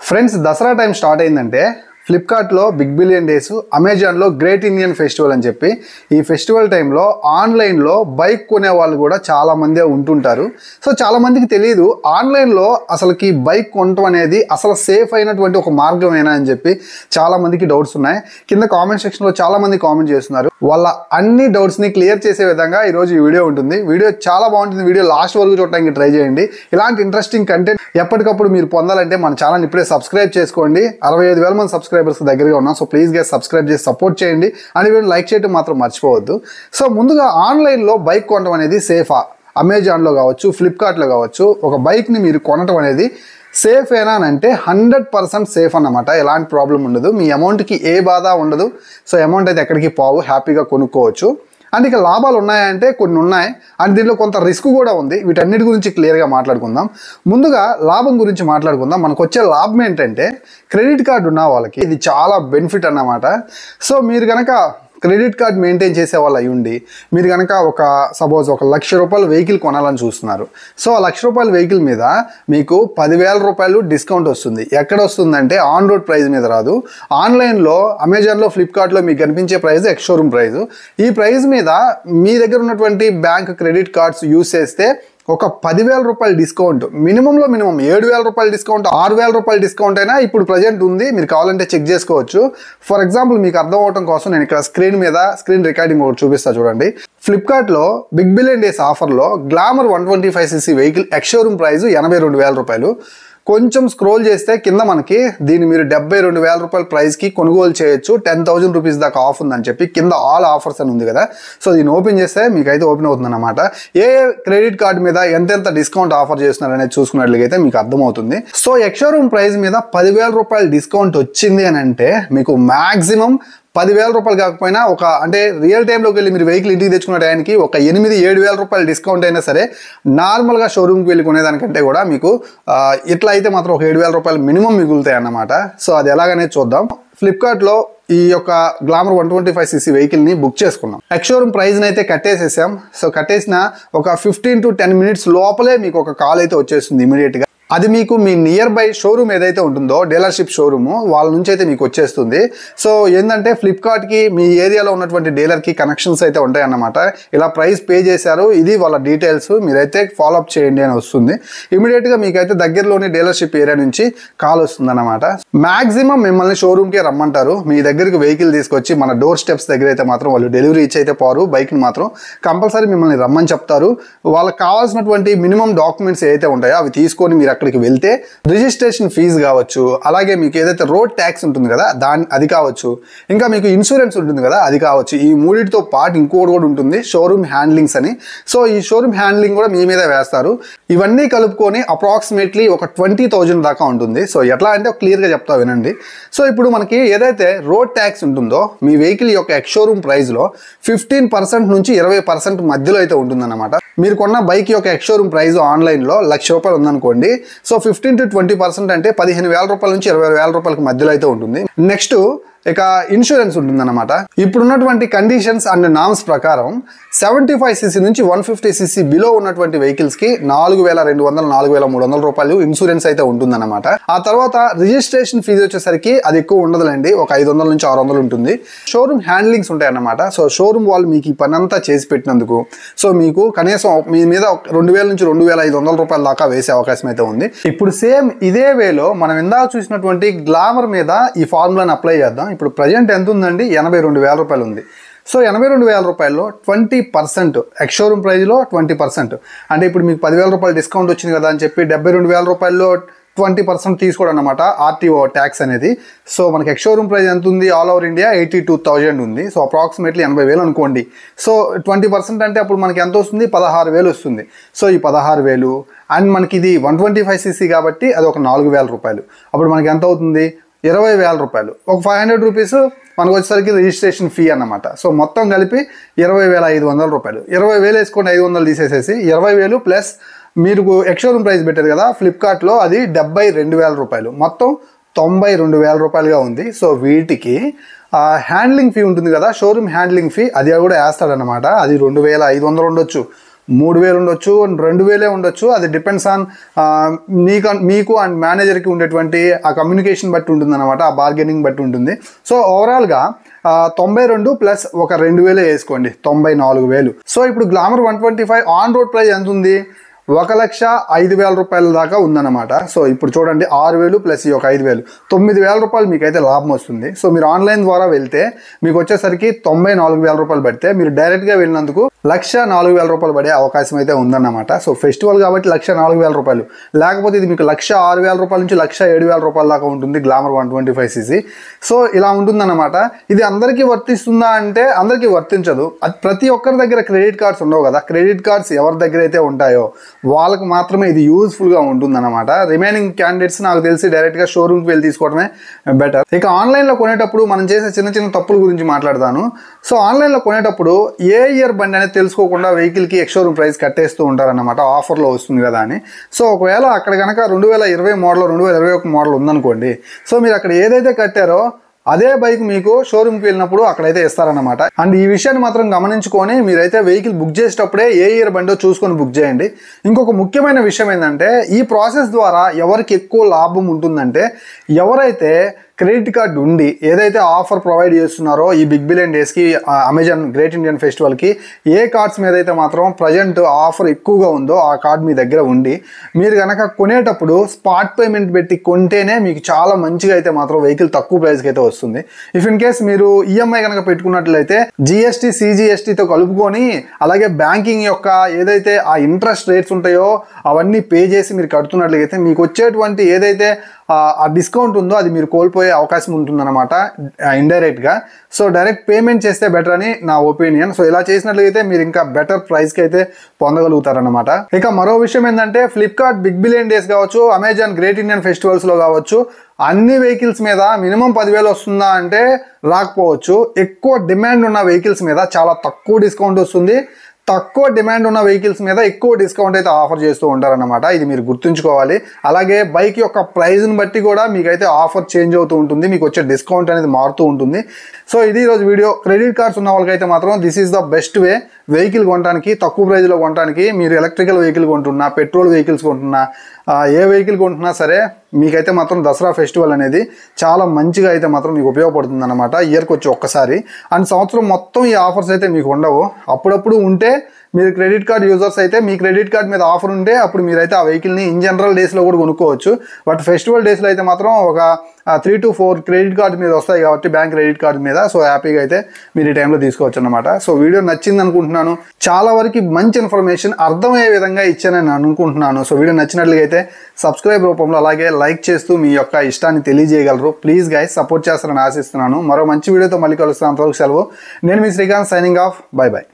Friends Dasara time start అయిందంటే ఫ్లిప్కార్ట్లో big billion days, అమెజాన్లో గ్రేట్ ఇండియన్ ఫెస్టివల్ అని చెప్పి ఈ ఫెస్టివల్ టైంలో ఆన్లైన్లో బైక్ కొనే వాళ్ళు కూడా చాలామంది ఉంటుంటారు. సో చాలామందికి తెలియదు ఆన్లైన్లో అసలుకి బైక్ కొనటం అనేది అసలు సేఫ్ అయినటువంటి ఒక మార్గమేనా అని చెప్పి చాలామందికి డౌట్స్ ఉన్నాయి. కింద కామెంట్ సెక్షన్లో చాలామంది కామెంట్ చేస్తున్నారు. వాళ్ళ అన్ని డౌట్స్ని క్లియర్ చేసే విధంగా ఈరోజు ఈ వీడియో ఉంటుంది. వీడియో చాలా బాగుంటుంది. వీడియో లాస్ట్ వరకు చూడడానికి ట్రై చేయండి. ఇలాంటి ఇంట్రెస్టింగ్ కంటెంట్ ఎప్పటికప్పుడు మీరు పొందాలంటే మన ఛానల్ ఇప్పుడే సబ్స్క్రైబ్ చేసుకోండి. 65,000 మంది సబ్స్క్రైబర్స్ దగ్గరగా ఉన్నాం. సో ప్లీజ్ గా సబ్స్క్రైబ్ చేసి సపోర్ట్ చేయండి అని వీడియో లైక్ చేయడం మాత్రం మర్చిపోవద్దు. సో ముందుగా ఆన్లైన్లో బైక్ కొనడం అనేది సేఫా? అమెజాన్లో కావచ్చు, ఫ్లిప్కార్ట్లో కావచ్చు, ఒక బైక్ని మీరు కొనడం అనేది సేఫ్ ఏనా అని అంటే 100% సేఫ్ అన్నమాట. ఎలాంటి ప్రాబ్లం ఉండదు. మీ అమౌంట్కి ఏ బాధ ఉండదు. సో అమౌంట్ అయితే ఎక్కడికి పోవు, హ్యాపీగా కొనుక్కోవచ్చు. అండ్ ఇక లాభాలు ఉన్నాయంటే కొన్ని ఉన్నాయి, అండ్ దీంట్లో కొంత రిస్క్ కూడా ఉంది. వీటన్నిటి గురించి క్లియర్గా మాట్లాడుకుందాం. ముందుగా లాభం గురించి మాట్లాడుకుందాం. మనకు వచ్చే లాభం ఏంటంటే క్రెడిట్ కార్డు ఉన్న వాళ్ళకి ఇది చాలా బెనిఫిట్ అన్నమాట. సో మీరు కనుక క్రెడిట్ కార్డ్ మెయింటైన్ చేసే వాళ్ళు అయ్యుండి మీరు కనుక సపోజ్ ఒక ₹1,00,000 వెహికల్ కొనాలని చూస్తున్నారు. సో ఆ ₹1,00,000 వెహికల్ మీద మీకు ₹10,000 డిస్కౌంట్ వస్తుంది. ఎక్కడ వస్తుందంటే ఆన్ రోడ్ ప్రైస్ మీద రాదు. ఆన్లైన్లో అమెజాన్లో, ఫ్లిప్కార్ట్లో మీకు కనిపించే ప్రైస్ ఎక్స్ షోరూమ్ ప్రైస్. ఈ ప్రైస్ మీద మీ దగ్గర ఉన్నటువంటి బ్యాంక్ క్రెడిట్ కార్డ్స్ యూజ్ చేస్తే ఒక ₹10,000 డిస్కౌంట్, మినిమంలో మినిమం ₹7,000 డిస్కౌంట్, ₹6,000 డిస్కౌంట్ అయినా ఇప్పుడు ప్రజెంట్ ఉంది. మీరు కావాలంటే చెక్ చేసుకోవచ్చు. ఫర్ ఎగ్జాంపుల్ మీకు అర్థం అవడం కోసం నేను ఇక్కడ స్క్రీన్ రికార్డింగ్ ఒకటి చూపిస్తా చూడండి. ఫ్లిప్కార్ట్లో బిగ్ బిలియన్ డేస్ ఆఫర్లో glamour 125cc vehicle ex showroom price ₹82,000. కొంచెం స్క్రోల్ చేస్తే కింద మనకి దీన్ని మీరు ₹72,000 ప్రైస్కి కొనుగోలు చేయొచ్చు. 10,000 రూపీస్ దాకా ఆఫ్ ఉందని చెప్పి కింద ఆల్ ఆఫర్స్ అని ఉంది కదా. సో దీన్ని ఓపెన్ చేస్తే మీకు అయితే ఓపెన్ అవుతుంది అనమాట. ఏ క్రెడిట్ కార్డు మీద ఎంతెంత డిస్కౌంట్ ఆఫర్ చేస్తున్నారు అనేది చూసుకున్నట్లయితే మీకు అర్థమవుతుంది. సో ఎక్స్ షోరూమ్ ప్రైస్ మీద ₹10,000 డిస్కౌంట్ వచ్చింది అని అంటే మీకు మ్యాక్సిమం ₹10,000 కాకపోయినా అంటే రియల్ టైంలోకి వెళ్ళి మీరు వెహికల్ ఇంటికి తెచ్చుకునే టైంకి ఒక ₹8,000-7,000 డిస్కౌంట్ అయినా సరే నార్మల్గా షోరూమ్కి వెళ్ళి కొనేదానికంటే కూడా మీకు ఇట్లా అయితే మాత్రం ఒక ₹7,000 మినిమం మిగులుతాయి అన్నమాట. సో అది ఎలాగనేది చూద్దాం. ఫ్లిప్కార్ట్లో ఈ యొక్క గ్లామర్ 125cc వెహికల్ని బుక్ చేసుకున్నాం. ఎక్స్ షోరూమ్ ప్రైస్ని అయితే కట్టేసేసాం. సో కట్టేసిన ఒక 15 to 10 minutes లోపలే మీకు ఒక కాల్ అయితే వచ్చేస్తుంది ఇమీడియట్గా. అది మీకు మీ నియర్ బై షోరూమ్ ఏదైతే ఉంటుందో డీలర్షిప్ షోరూము వాళ్ళ నుంచి అయితే మీకు వచ్చేస్తుంది. సో ఏంటంటే ఫ్లిప్కార్ట్కి మీ ఏరియాలో ఉన్నటువంటి డీలర్కి కనెక్షన్స్ అయితే ఉంటాయన్నమాట. ఇలా ప్రైస్ పే చేశారు, ఇది వాళ్ళ డీటెయిల్స్, మీరైతే ఫాలోఅప్ చేయండి అని వస్తుంది. ఇమీడియట్గా మీకైతే దగ్గరలోని డీలర్షిప్ ఏరియా నుంచి కాల్ వస్తుంది అన్నమాట. మ్యాక్సిమం మిమ్మల్ని షోరూమ్కే రమ్మంటారు. మీ దగ్గరికి వెహికల్ తీసుకొచ్చి మన డోర్ స్టెప్స్ దగ్గర అయితే మాత్రం వాళ్ళు డెలివరీ ఇచ్చి అయితే పోరు. బైక్ని మాత్రం కంపల్సరీ మిమ్మల్ని రమ్మని చెప్తారు. వాళ్ళకి కావాల్సినటువంటి మినిమం డాక్యుమెంట్స్ ఏవైతే ఉంటాయో అవి తీసుకొని మీరు అక్కడికి వెళ్తే రిజిస్ట్రేషన్ ఫీజు కావచ్చు, అలాగే మీకు ఏదైతే రోడ్ ట్యాక్స్ ఉంటుంది కదా అది కావచ్చు, ఇంకా మీకు ఇన్సూరెన్స్ ఉంటుంది కదా అది కావచ్చు. ఈ మూడింటితో పాటు ఇంకోటి కూడా ఉంటుంది, షోరూమ్ హ్యాండ్లింగ్స్ అని. సో ఈ షోరూమ్ హ్యాండ్లింగ్ కూడా మీ మీద వేస్తారు. ఇవన్నీ కలుపుకొని అప్రాక్సిమేట్లీ ఒక 20,000 దాకా ఉంటుంది. సో ఎట్లా అంటే క్లియర్గా చెప్తా వినండి. సో ఇప్పుడు మనకి ఏదైతే రోడ్ ట్యాక్స్ ఉంటుందో మీ వెహికల్ యొక్క ఎక్స్ షోరూమ్ ప్రైస్లో 15% నుంచి 20% మధ్యలో అయితే ఉంటుందన్నమాట. మీరు కొన్న బైక్ యొక్క ఎక్స్ షోరూమ్ ప్రైస్ ఆన్లైన్లో ₹1,00,000 ఉందనుకోండి. సో 15 to 20% అంటే ₹15,000 నుంచి ₹20,000 మధ్యలో అయితే ఉంటుంది. నెక్స్ట్ ఇక ఇన్సూరెన్స్ ఉంటుందన్నమాట. ఇప్పుడున్నటువంటి కండిషన్స్ అండ్ నామ్స్ ప్రకారం 75cc నుంచి 150cc బిలో ఉన్నటువంటి వెహికల్స్కి ₹4,200, ₹4,300 ఇన్సూరెన్స్ అయితే ఉంటుందన్నమాట. ఆ తర్వాత రిజిస్ట్రేషన్ ఫీజు వచ్చేసరికి అది ఎక్కువ ఉండదులేండి, ఒక ₹500 నుంచి ₹600 ఉంటుంది. షోరూమ్ హ్యాండ్లింగ్స్ ఉంటాయన్నమాట. సో షోరూమ్ వాళ్ళు మీకు ఈ పని అంతా చేసి పెట్టినందుకు సో మీకు కనీసం మీ మీద ₹2,000 నుంచి ₹2,500 దాకా వేసే అవకాశం అయితే ఉంది. ఇప్పుడు సేమ్ ఇదే వేలో మనం ఇందాక చూసినటువంటి గ్లామర్ మీద ఈ ఫార్ములాని అప్లై చేద్దాం. ఇప్పుడు ప్రజెంట్ ఎంత ఉందండి? ₹82,000 ఉంది. సో ₹82,000లో 20% ఎక్స్ షోరూమ్ ప్రైస్లో 20% అంటే ఇప్పుడు మీకు ₹10,000 డిస్కౌంట్ వచ్చింది కదా అని చెప్పి ₹72,000లో 20% తీసుకోవడం అనమాట ఆర్టీఓ ట్యాక్స్ అనేది. సో మనకి ఎక్స్ షోరూమ్ ప్రైస్ ఎంత ఉంది? ఆల్ ఓవర్ ఇండియా 82,000 ఉంది. సో అప్రాక్సిమేట్లీ 80,000 అనుకోండి. సో 20% అంటే అప్పుడు మనకి ఎంత వస్తుంది? 16,000 వస్తుంది. సో ఈ 16,000 అండ్ మనకి ఇది 125cc కాబట్టి అది ఒక ₹4,000. అప్పుడు మనకి ఎంత అవుతుంది? ₹20,000. ఒక ₹500 మనకు వచ్చేసరికి రిజిస్ట్రేషన్ ఫీ అన్నమాట. సో మొత్తం కలిపి ₹20,500. 20,000 వేసుకొని 500 తీసేసేసి 20,000 ప్లస్ మీరు ఎక్స్ షోరూమ్ ప్రైస్ పెట్టారు కదా ఫ్లిప్కార్ట్లో, అది ₹72,000. మొత్తం ₹92,000గా ఉంది. సో వీటికి హ్యాండ్లింగ్ ఫీ ఉంటుంది కదా, షోరూమ్ హ్యాండ్లింగ్ ఫీ, అది కూడా వేస్తాడనమాట. అది 2,500 ఉండొచ్చు, 3000 ఉండొచ్చు, 2000 ఉండొచ్చు. అది డిపెండ్స్ ఆన్ మీకు అండ్ మేనేజర్కి ఉండేటువంటి ఆ కమ్యూనికేషన్ బట్టి ఉంటుంది అనమాట, ఆ బార్గెనింగ్ బట్టి ఉంటుంది. సో ఓవరాల్గా 92 ప్లస్ ఒక 2000 వేసుకోండి, 94,000. సో ఇప్పుడు గ్లామర్ 125 ఆన్ రోడ్ ప్రైస్ ఎంత ఉంది? 1,05,000 రూపాయల దాకా ఉందన్నమాట. సో ఇప్పుడు చూడండి 6,000 ప్లస్ ఈ ఒక 5,000, 9,000 రూపాయలు మీకైతే లాభం వస్తుంది. సో మీరు ఆన్లైన్ ద్వారా వెళ్తే మీకు వచ్చేసరికి 94,000 రూపాయలు పడితే, మీరు డైరెక్ట్గా వెళ్ళినందుకు 1,04,000 రూపాయలు పడే అవకాశం అయితే ఉందన్నమాట. సో ఫెస్టివల్ కాబట్టి 1,04,000 రూపాయలు, లేకపోతే ఇది మీకు 1,06,000 రూపాయల నుంచి 1,07,000 రూపాయల దాకా ఉంటుంది గ్లామర్ 125cc. సో ఇలా ఉంటుందన్నమాట. ఇది అందరికీ వర్తిస్తుందా అంటే అందరికీ వర్తించదు. అది ప్రతి ఒక్కరి దగ్గర క్రెడిట్ కార్డ్స్ ఉండవు కదా. క్రెడిట్ కార్డ్స్ ఎవరి దగ్గర అయితే ఉంటాయో వాళ్ళకి మాత్రమే ఇది యూజ్ఫుల్గా ఉంటుందన్నమాట. రిమైనింగ్ క్యాండిడేట్స్ నాకు తెలిసి డైరెక్ట్గా షోరూమ్కి వెళ్ళి తీసుకోవడమే బెటర్. ఇక ఆన్లైన్లో కొనేటప్పుడు మనం చేసే చిన్న చిన్న తప్పుల గురించి మాట్లాడతాను. సో ఆన్లైన్లో కొనేటప్పుడు ఏ ఇయర్ బండి అనేది తెలుసుకోకుండా వెహికల్కి ఎక్స్షోరూమ్ ప్రైస్ కట్టేస్తూ ఉంటారన్నమాట, ఆఫర్లో వస్తుంది కదా అని. సో ఒకవేళ అక్కడ కనుక 2020 మోడల్ 2021 మోడల్ ఉందనుకోండి, సో మీరు అక్కడ ఏదైతే కట్టారో అదే బైక్ మీకు షోరూమ్కి వెళ్ళినప్పుడు అక్కడైతే ఇస్తారన్నమాట. అండ్ ఈ విషయాన్ని మాత్రం గమనించుకొని మీరైతే వెహికల్ బుక్ చేసేటప్పుడే ఏ ఇయర్ బండో చూసుకొని బుక్ చేయండి. ఇంకొక ముఖ్యమైన విషయం ఏంటంటే, ఈ ప్రాసెస్ ద్వారా ఎవరికి ఎక్కువ లాభం ఉంటుందంటే, ఎవరైతే క్రెడిట్ కార్డు ఉండి ఏదైతే ఆఫర్ ప్రొవైడ్ చేస్తున్నారో ఈ బిగ్ బిలియన్ డేస్కి, అమెజాన్ గ్రేట్ ఇండియన్ ఫెస్టివల్కి, ఏ కార్డ్స్ మీద అయితే మాత్రం ప్రజెంట్ ఆఫర్ ఎక్కువగా ఉందో ఆ కార్డ్ మీ దగ్గర ఉండి మీరు కనుక కొనేటప్పుడు స్పాట్ పేమెంట్ పెట్టి కొంటేనే మీకు చాలా మంచిగా అయితే మాత్రం వెహికల్ తక్కువ ప్రైస్కి అయితే వస్తుంది. ఇఫ్ ఇన్ కేస్ మీరు ఈఎంఐ కనుక పెట్టుకున్నట్లయితే జిఎస్టీ సిజిఎస్టీతో కలుపుకొని, అలాగే బ్యాంకింగ్ యొక్క ఏదైతే ఆ ఇంట్రెస్ట్ రేట్స్ ఉంటాయో అవన్నీ పే చేసి మీరు కడుతున్నట్లయితే మీకు వచ్చేటువంటి ఏదైతే ఆ డిస్కౌంట్ ఉందో అది మీరు కోల్పోయే అవకాశం ఉంటుందన్నమాట ఇండైరెక్ట్గా. సో డైరెక్ట్ పేమెంట్ చేస్తే బెటర్ అని నా ఒపీనియన్. సో ఇలా చేసినట్లయితే మీరు ఇంకా బెటర్ ప్రైస్కి అయితే పొందగలుగుతారనమాట. ఇక మరో విషయం ఏంటంటే, ఫ్లిప్కార్ట్ బిగ్ బిలియన్ డేస్ కావచ్చు, అమెజాన్ గ్రేట్ ఇండియన్ ఫెస్టివల్స్లో కావచ్చు, అన్ని వెహికల్స్ మీద మినిమం 10,000 వస్తుందా అంటే రాకపోవచ్చు. ఎక్కువ డిమాండ్ ఉన్న వెహికల్స్ మీద చాలా తక్కువ డిస్కౌంట్ వస్తుంది, తక్కువ డిమాండ్ ఉన్న వెహికల్స్ మీద ఎక్కువ డిస్కౌంట్ అయితే ఆఫర్ చేస్తూ ఉంటారన్నమాట. ఇది మీరు గుర్తుంచుకోవాలి. అలాగే బైక్ యొక్క ప్రైస్ని బట్టి కూడా మీకైతే ఆఫర్ చేంజ్ అవుతూ ఉంటుంది, మీకు వచ్చే డిస్కౌంట్ అనేది మారుతూ ఉంటుంది. సో ఇది ఈరోజు వీడియో. క్రెడిట్ కార్డ్స్ ఉన్న వాళ్ళకైతే మాత్రం this is the best way vehicle కొనడానికి, తక్కువ ప్రైజ్లో కొనడానికి. మీరు ఎలక్ట్రికల్ వెహికల్ కొంటున్నా, పెట్రోల్ వెహికల్స్ కొంటున్నా, ఏ వెహికల్ కొంటున్నా సరే మీకైతే మాత్రం దసరా ఫెస్టివల్ అనేది చాలా మంచిగా అయితే మాత్రం మీకు ఉపయోగపడుతుంది అనమాట. ఇయర్కి వచ్చి ఒక్కసారి, అండ్ సంవత్సరం మొత్తం ఈ ఆఫర్స్ అయితే మీకు ఉండవు. అప్పుడప్పుడు ఉంటే మీరు క్రెడిట్ కార్డ్ యూజర్స్ అయితే మీ క్రెడిట్ కార్డ్ మీద ఆఫర్ ఉంటే అప్పుడు మీరైతే ఆ వెహికల్ని ఇన్ జనరల్ డేస్లో కూడా కొనుక్కోవచ్చు. బట్ ఫెస్టివల్ డేస్లో అయితే మాత్రం ఒక 3 to 4 క్రెడిట్ కార్డు మీద వస్తాయి కాబట్టి, బ్యాంక్ క్రెడిట్ కార్డు మీద. సో హ్యాపీగా అయితే మీరు ఈ టైంలో తీసుకోవచ్చు అనమాట. సో వీడియో నచ్చింది అనుకుంటున్నాను. చాలా వరకు మంచి ఇన్ఫర్మేషన్ అర్థమయ్యే విధంగా ఇచ్చానని అనుకుంటున్నాను. సో వీడియో నచ్చినట్లయితే సబ్స్క్రైబ్ రూపంలో అలాగే లైక్ చేస్తూ మీ యొక్క ఇష్టాన్ని తెలియజేయగలరు. ప్లీజ్ గైస్ సపోర్ట్ చేస్తారని ఆశిస్తున్నాను. మరో మంచి వీడియోతో మళ్ళీ కలుస్తాను. అంతవరకు సెలవు. నేను మీ Srikanth, signing off. Bye by.